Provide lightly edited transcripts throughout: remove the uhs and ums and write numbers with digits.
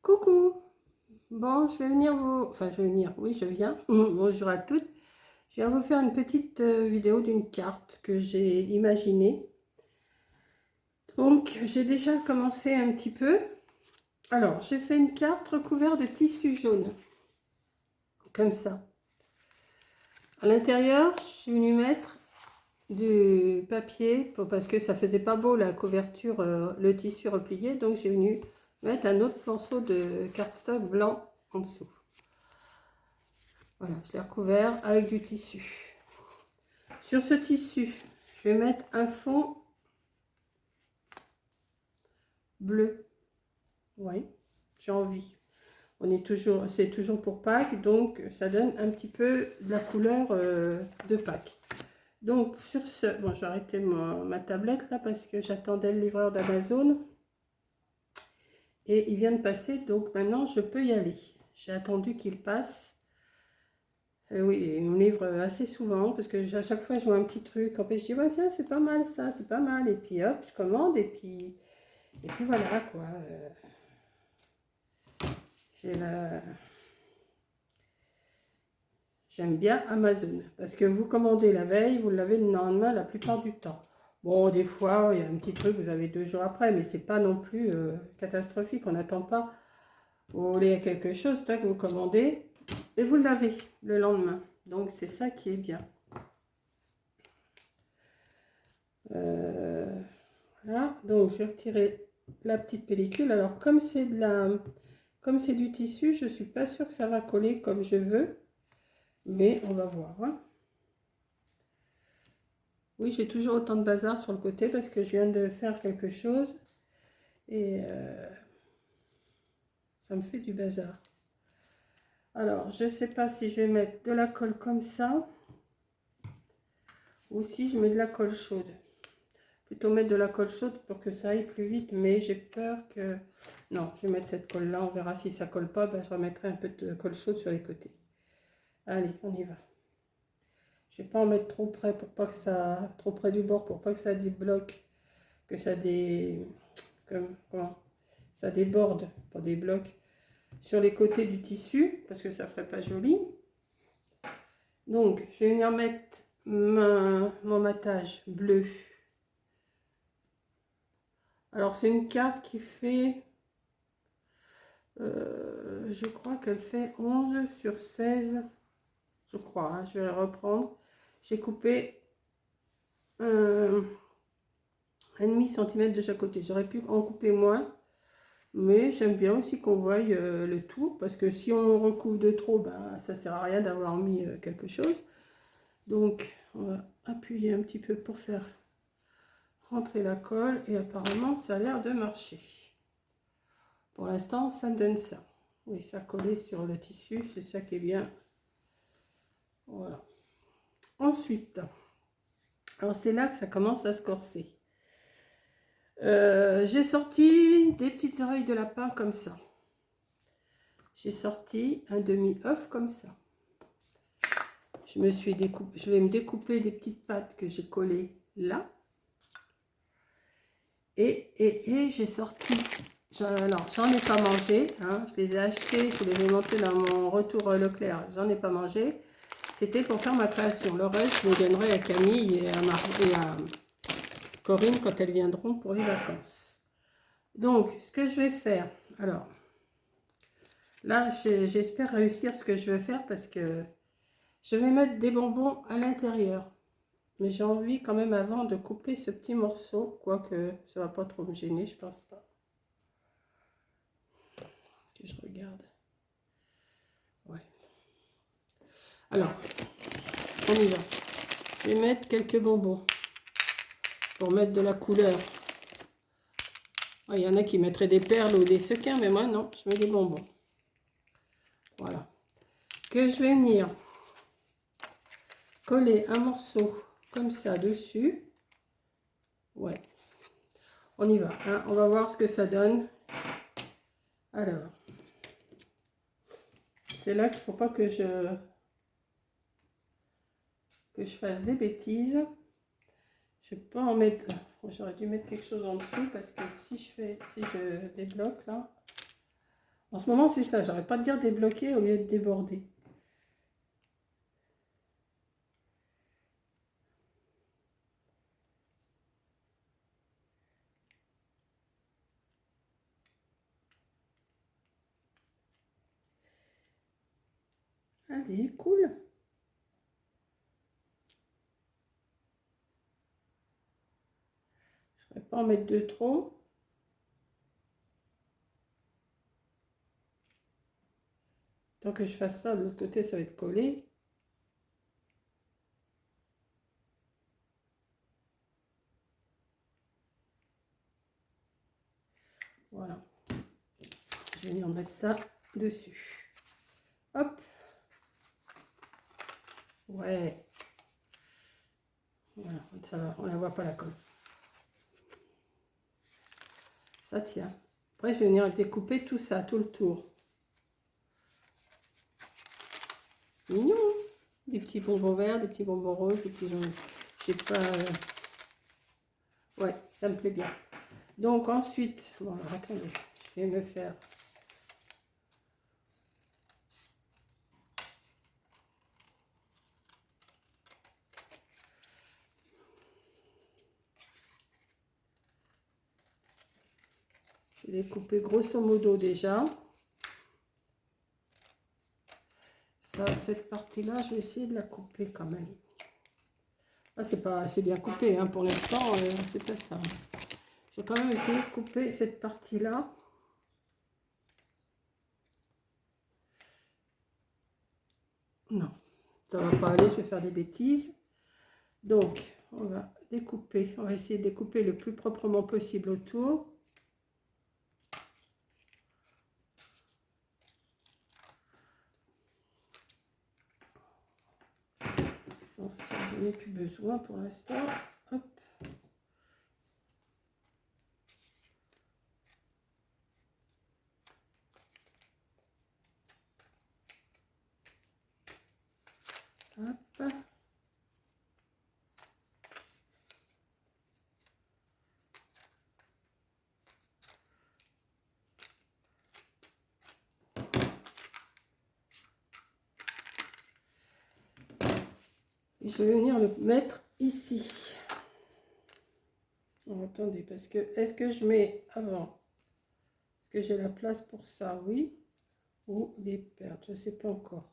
Coucou! Bon, je vais venir vous... Enfin, je vais venir, oui, je viens. Bonjour à toutes. Je viens vous faire une petite vidéo d'une carte que j'ai imaginée. Donc, j'ai déjà commencé un petit peu. Alors, j'ai fait une carte recouverte de tissu jaune. Comme ça. À l'intérieur, je suis venue mettre du papier parce que ça faisait pas beau la couverture, le tissu replié. Donc, j'ai venu mettre un autre morceau de cardstock blanc en dessous. Voilà, je l'ai recouvert avec du tissu. Sur ce tissu, je vais mettre un fond bleu. Oui, j'ai envie. C'est toujours pour Pâques, donc ça donne un petit peu de la couleur de Pâques. Donc sur ce, bon, j'ai arrêté ma tablette là parce que j'attendais le livreur d'Amazon et il vient de passer, donc maintenant je peux y aller. J'ai attendu qu'il passe. Oui, il me livre assez souvent parce que à chaque fois je vois un petit truc. En fait, je dis, ouais, tiens, c'est pas mal ça, c'est pas mal. Et puis hop, je commande et puis voilà quoi. J'ai la... J'aime bien Amazon parce que vous commandez la veille, vous l'avez le lendemain la plupart du temps. Bon, des fois, il y a un petit truc, vous avez 2 jours après, mais c'est pas non plus catastrophique. On n'attend pas. Vous voulez quelque chose, tac, vous commandez et vous l'avez le lendemain. Donc c'est ça qui est bien. Voilà, donc je vais retirer la petite pellicule. Alors comme c'est du tissu, je suis pas sûre que ça va coller comme je veux, mais on va voir, hein. Oui, j'ai toujours autant de bazar sur le côté parce que je viens de faire quelque chose et ça me fait du bazar. Alors, je sais pas si je vais mettre de la colle comme ça ou si je mets de la colle chaude. Plutôt mettre de la colle chaude pour que ça aille plus vite, mais j'ai peur que... Non, je vais mettre cette colle là, on verra si ça colle pas, ben, je remettrai un peu de colle chaude sur les côtés. Allez, on y va. Je vais pas en mettre trop près pour pas que ça... trop près du bord pour pas que ça débloque, que ça comment ça déborde, pas des blocs, sur les côtés du tissu, parce que ça ferait pas joli. Donc, je vais venir mettre mon matage bleu. Alors, c'est une carte qui fait... je crois qu'elle fait 11 sur 16. Je crois, hein, je vais reprendre. J'ai coupé 1,5 cm de chaque côté. J'aurais pu en couper moins. Mais j'aime bien aussi qu'on voie le tout. Parce que si on recouvre de trop, ben, ça ne sert à rien d'avoir mis quelque chose. Donc, on va appuyer un petit peu pour faire rentrer la colle. Et apparemment, ça a l'air de marcher. Pour l'instant, ça me donne ça. Oui, ça collé sur le tissu. C'est ça qui est bien. Voilà. Ensuite, alors c'est là que ça commence à se corser. J'ai sorti des petites oreilles de lapin comme ça. J'ai sorti un demi-œuf comme ça. Je vais me découper des petites pattes que j'ai collées là. Et j'ai sorti, alors j'en ai pas mangé, hein, je les ai achetés, je les ai montés dans mon retour Leclerc, j'en ai pas mangé. C'était pour faire ma création. Le reste, je les donnerai à Camille et à Corinne quand elles viendront pour les vacances. Donc, ce que je vais faire, alors, là, j'espère réussir ce que je veux faire parce que je vais mettre des bonbons à l'intérieur. Mais j'ai envie quand même avant de couper ce petit morceau, quoique ça va pas trop me gêner, je pense pas. Que je regarde. Ouais. Alors, on y va. Je vais mettre quelques bonbons pour mettre de la couleur. Il y en a qui mettraient des perles ou des sequins, mais moi non, je mets des bonbons. Voilà. Que je vais venir coller un morceau comme ça dessus. Ouais. On y va, hein. On va voir ce que ça donne. Alors, c'est là qu'il ne faut pas que je fasse des bêtises. Je ne vais pas en mettre... J'aurais dû mettre quelque chose en dessous parce que si je débloque là, En ce moment, c'est ça. J'arrête pas de dire débloquer au lieu de déborder. Allez, cool. Je ne vais pas en mettre de trop. Tant que je fasse ça, de l'autre côté, ça va être collé. Voilà. Je vais venir mettre ça dessus. Hop. Ouais. Voilà, ça va, on la voit pas la colle. Ça tient. Après, je vais venir découper tout ça, tout le tour. Mignon, hein. Des petits bonbons verts, des petits bonbons roses, des petits jaunes. Je sais pas. Ouais, ça me plaît bien. Donc ensuite, bon, alors, attendez, je vais me faire. Je vais découper grosso modo déjà. Ça, cette partie-là, je vais essayer de la couper quand même. Ah, c'est pas assez bien coupé, hein, pour l'instant, c'est pas ça. Je vais quand même essayer de couper cette partie-là. Non, ça va pas aller, je vais faire des bêtises. Donc, on va découper, on va essayer de découper le plus proprement possible autour. Bon, ça, je n'ai plus besoin pour l'instant. Hop. Hop. Et je vais venir le mettre ici. Oh, attendez, parce que est-ce que je mets avant? Est-ce que j'ai la place pour ça? Oui. Ou les perles? Je ne sais pas encore.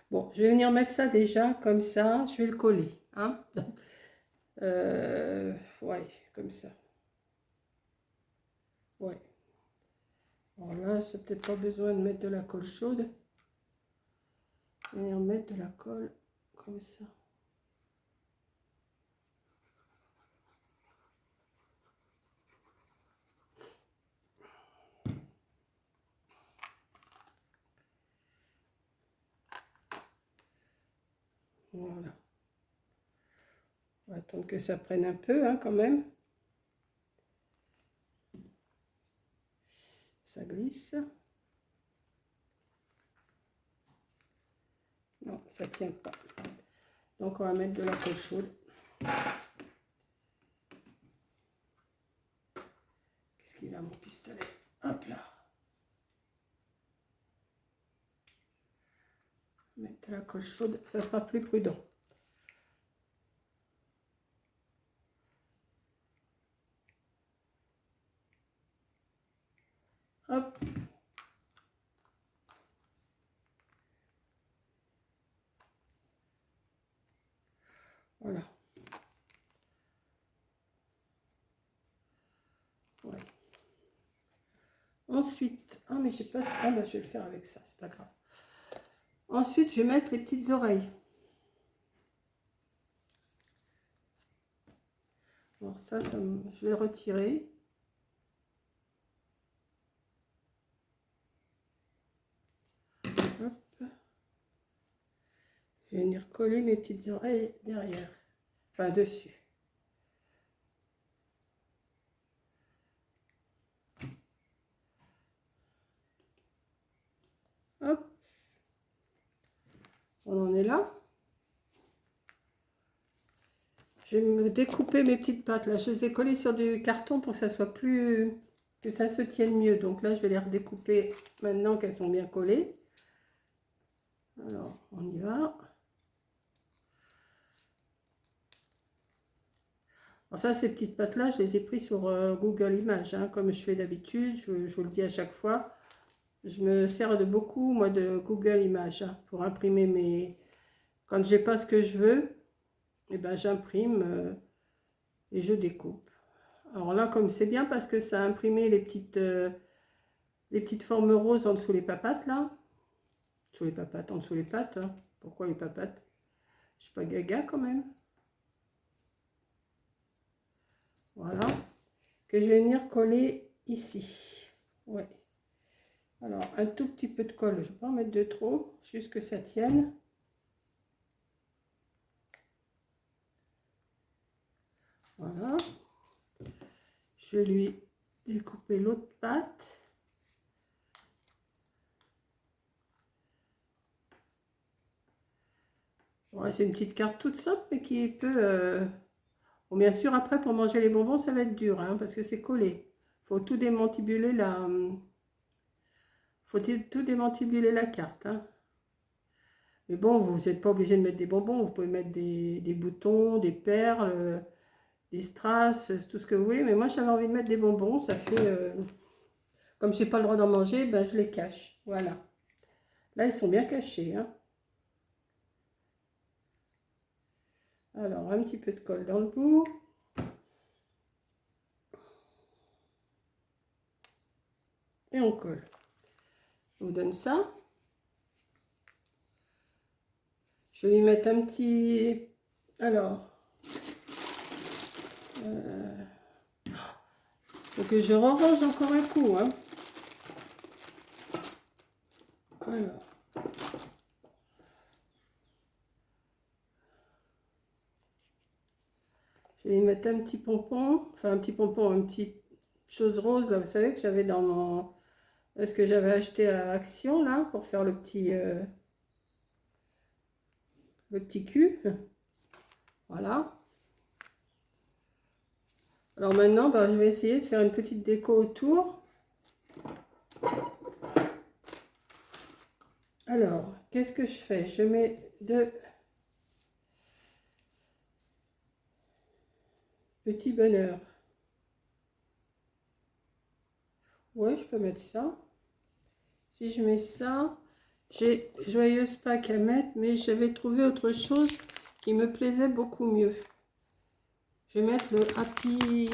Bon, je vais venir mettre ça déjà, comme ça. Je vais le coller. Hein. Ouais, comme ça. Ouais. Alors là, c'est peut-être pas besoin de mettre de la colle chaude. Je vais venir mettre de la colle comme ça. Voilà. On va attendre que ça prenne un peu, hein, quand même. Ça glisse. Non, ça ne tient pas. Donc, on va mettre de la colle chaude. Qu'est-ce qu'il a, mon pistolet? Hop là. Mettre de la colle chaude, ça sera plus prudent. Hop. Voilà. Ouais. Ensuite, ah mais je sais pas, ah bah, je vais le faire avec ça, c'est pas grave. Ensuite, je vais mettre les petites oreilles. Alors ça, je vais le retirer. Hop. Je vais venir coller mes petites oreilles derrière, enfin dessus. Hop. On en est là. Je vais me découper mes petites pattes. Là, je les ai collées sur du carton pour que ça soit plus que ça se tienne mieux. Donc là, je vais les redécouper maintenant qu'elles sont bien collées. Alors, on y va. Alors ça, ces petites pattes-là, je les ai pris sur Google Images, hein, comme je fais d'habitude. Je vous le dis à chaque fois. Je me sers de beaucoup, moi, de Google Images, hein, pour imprimer mes... Quand j'ai pas ce que je veux, et ben j'imprime et je découpe. Alors là, comme c'est bien parce que ça a imprimé les petites formes roses en dessous les papates, là. Sous les papates, en dessous les pattes. Hein. Pourquoi les papates? Je suis pas gaga quand même. Voilà. Que je vais venir coller ici. Ouais. Alors, un tout petit peu de colle. Je ne vais pas en mettre de trop, juste que ça tienne. Voilà. Je vais lui découper l'autre patte. Ouais, c'est une petite carte toute simple, mais qui peut... Bon, bien sûr, après, pour manger les bonbons, ça va être dur, hein, parce que c'est collé. Il faut tout démantibuler la... Faut tout démantibuler la carte. Hein. Mais bon, vous n'êtes pas obligé de mettre des bonbons. Vous pouvez mettre des boutons, des perles, des strass, tout ce que vous voulez. Mais moi, j'avais envie de mettre des bonbons. Ça fait... Comme je n'ai pas le droit d'en manger, ben, je les cache. Voilà. Là, ils sont bien cachés. Hein. Alors, un petit peu de colle dans le bout. Et on colle. Je vous donne ça. Je vais lui mettre un petit... Alors... Donc je rerange encore un coup. Hein. Alors. Je vais lui mettre un petit pompon. Enfin un petit pompon, une petite chose rose. Là, vous savez que j'avais dans mon... Ce que j'avais acheté à Action là pour faire le petit cul. Voilà. Alors maintenant, ben, je vais essayer de faire une petite déco autour. Alors, qu'est-ce que je fais? Je mets deux petits bonheurs. Ouais, je peux mettre ça. Si je mets ça, j'ai Joyeuse Pâques à mettre, mais j'avais trouvé autre chose qui me plaisait beaucoup mieux. Je vais mettre le Happy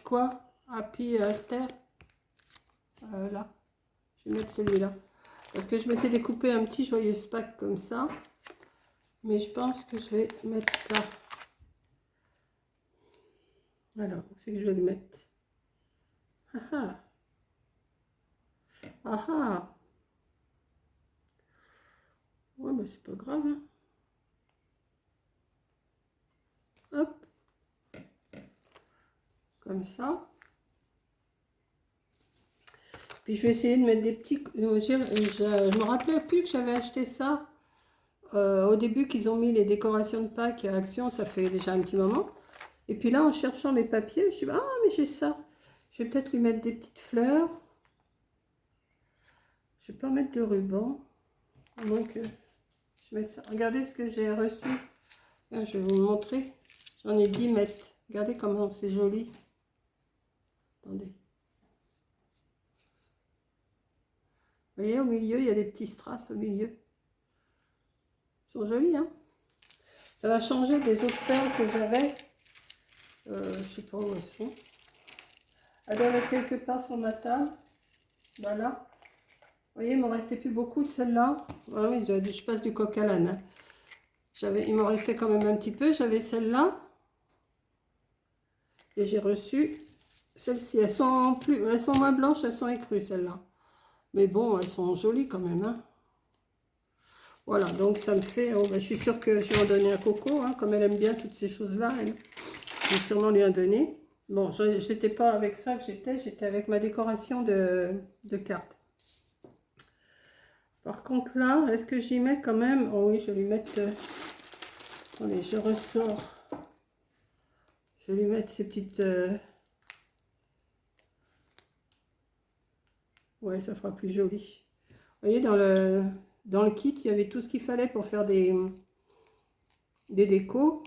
quoi? Happy Star. Là. Je vais mettre celui-là. Parce que je m'étais découpé un petit Joyeuse Pâques comme ça. Mais je pense que je vais mettre ça. Alors, c'est que je vais le mettre. Ah ah. Ah ah. Ouais, bah c'est pas grave. Hein. Hop. Comme ça. Puis je vais essayer de mettre des petits... Je me rappelais plus que j'avais acheté ça. Au début qu'ils ont mis les décorations de Pâques à Action, ça fait déjà un petit moment. Et puis là, en cherchant mes papiers, je me suis dit, ah, mais j'ai ça. Je vais peut-être lui mettre des petites fleurs. Je vais pas mettre de ruban. À moins que je mette ça. Regardez ce que j'ai reçu. Là, je vais vous montrer. J'en ai 10 mètres. Regardez comment c'est joli. Attendez. Vous voyez, au milieu, il y a des petits strass au milieu. Ils sont jolis, hein. Ça va changer des autres perles que j'avais. Je sais pas où elles sont. Elles doivent être quelque part sur ma table. Voilà. Vous voyez, il m'en restait plus beaucoup de celles-là. Ah oui, je passe du coq à l'âne. Hein. Il m'en restait quand même un petit peu. J'avais celle-là. Et j'ai reçu celles-ci. Elles sont moins blanches, elles sont écrues, celles-là. Mais bon, elles sont jolies quand même. Hein. Voilà, donc ça me fait... Oh, ben, je suis sûre que je vais en donner à Coco, hein, comme elle aime bien toutes ces choses-là. Je vais sûrement lui en donner. Bon, je n'étais pas avec ça que j'étais avec ma décoration de cartes. Par contre là, est-ce que j'y mets quand même? Oh oui, je vais lui mettre... Attendez, je ressors. Je vais lui mettre ces petites... Ouais, ça fera plus joli. Vous voyez, dans le kit, il y avait tout ce qu'il fallait pour faire des décos.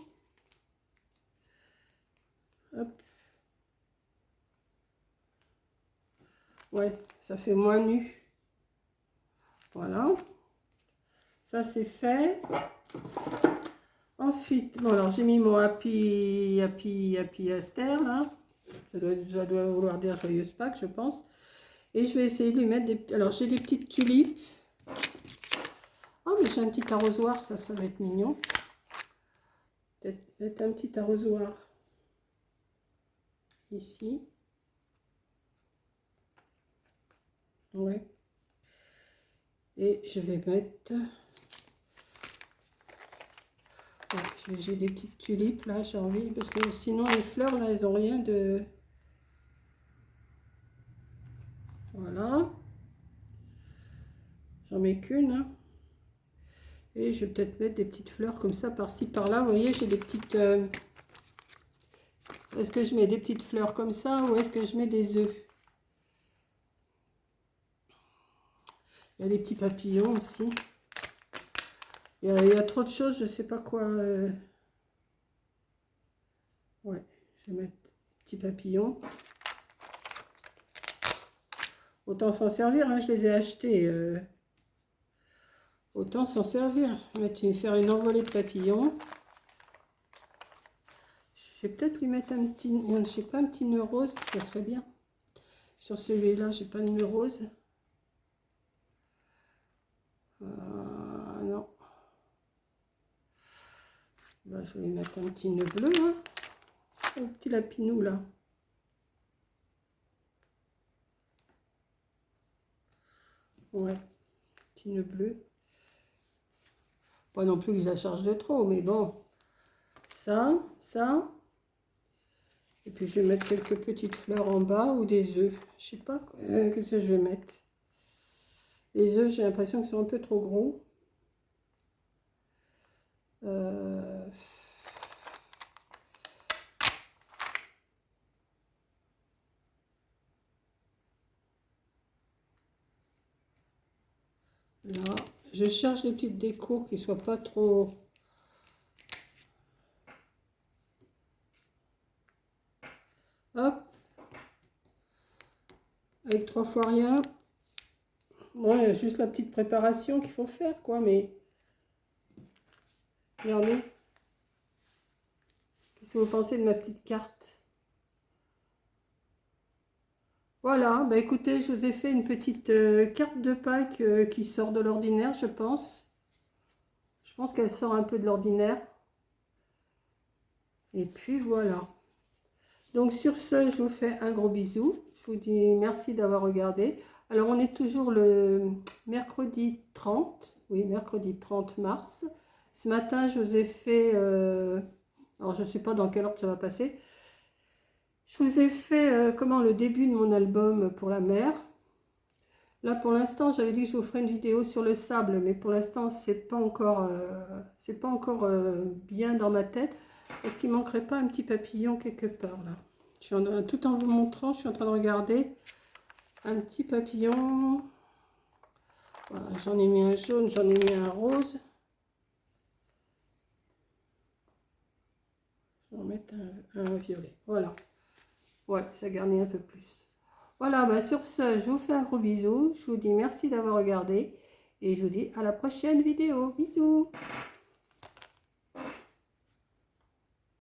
Hop. Ouais, ça fait moins nu. Voilà. Ça, c'est fait. Ensuite, bon, alors j'ai mis mon Happy Esther, là. Ça doit vouloir dire Joyeuse Pâques, je pense. Et je vais essayer de lui mettre des... Alors, j'ai des petites tulipes. Oh, mais j'ai un petit arrosoir, ça va être mignon. Peut-être mettre un petit arrosoir ici. Ouais. Et je vais mettre... Ouais, j'ai des petites tulipes, là, j'ai envie. Parce que sinon, les fleurs, là, elles n'ont rien de... Voilà. J'en mets qu'une, hein. Et je vais peut-être mettre des petites fleurs comme ça, par-ci, par-là. Vous voyez, j'ai des petites... Est-ce que je mets des petites fleurs comme ça ou est-ce que je mets des œufs? Il y a des petits papillons aussi. Il y a trop de choses, je ne sais pas quoi. Ouais, je vais mettre des petits papillons. Autant s'en servir, hein, je les ai achetés. Autant s'en servir. Faire une envolée de papillons. Je vais peut-être lui mettre un petit, je sais pas, un petit nœud rose, ça serait bien. Sur celui-là, j'ai pas de nœud rose. Non. Bah, je vais lui mettre un petit nœud bleu, hein. Un petit lapinou là. Ouais, petit nœud bleu. Pas non plus que je la charge de trop, mais bon. Ça. Et puis je vais mettre quelques petites fleurs en bas ou des œufs. Je sais pas, qu'est-ce que je vais mettre. Les œufs, j'ai l'impression qu'ils sont un peu trop gros. Là, je cherche des petites décos qui ne soient pas trop... Hop. Avec 3 fois rien. Bon, il y a juste la petite préparation qu'il faut faire, quoi, mais... Regardez. Qu'est-ce que vous pensez de ma petite carte? Voilà, bah écoutez, je vous ai fait une petite carte de Pâques qui sort de l'ordinaire, je pense. Je pense qu'elle sort un peu de l'ordinaire. Et puis voilà. Donc sur ce, je vous fais un gros bisou. Je vous dis merci d'avoir regardé. Alors on est toujours le mercredi 30. Oui, mercredi 30 mars. Ce matin, je vous ai fait... alors je ne sais pas dans quelle ordre ça va passer. Je vous ai fait le début de mon album pour la mer. Là pour l'instant, j'avais dit que je vous ferais une vidéo sur le sable, mais pour l'instant, c'est pas encore bien dans ma tête. Est-ce qu'il manquerait pas un petit papillon quelque part là? Tout en vous montrant, je suis en train de regarder un petit papillon. Voilà, j'en ai mis un jaune, j'en ai mis un rose. Je vais en mettre un violet. Voilà. Ouais, ça garnit un peu plus. Voilà, bah sur ce, je vous fais un gros bisou. Je vous dis merci d'avoir regardé. Et je vous dis à la prochaine vidéo. Bisous!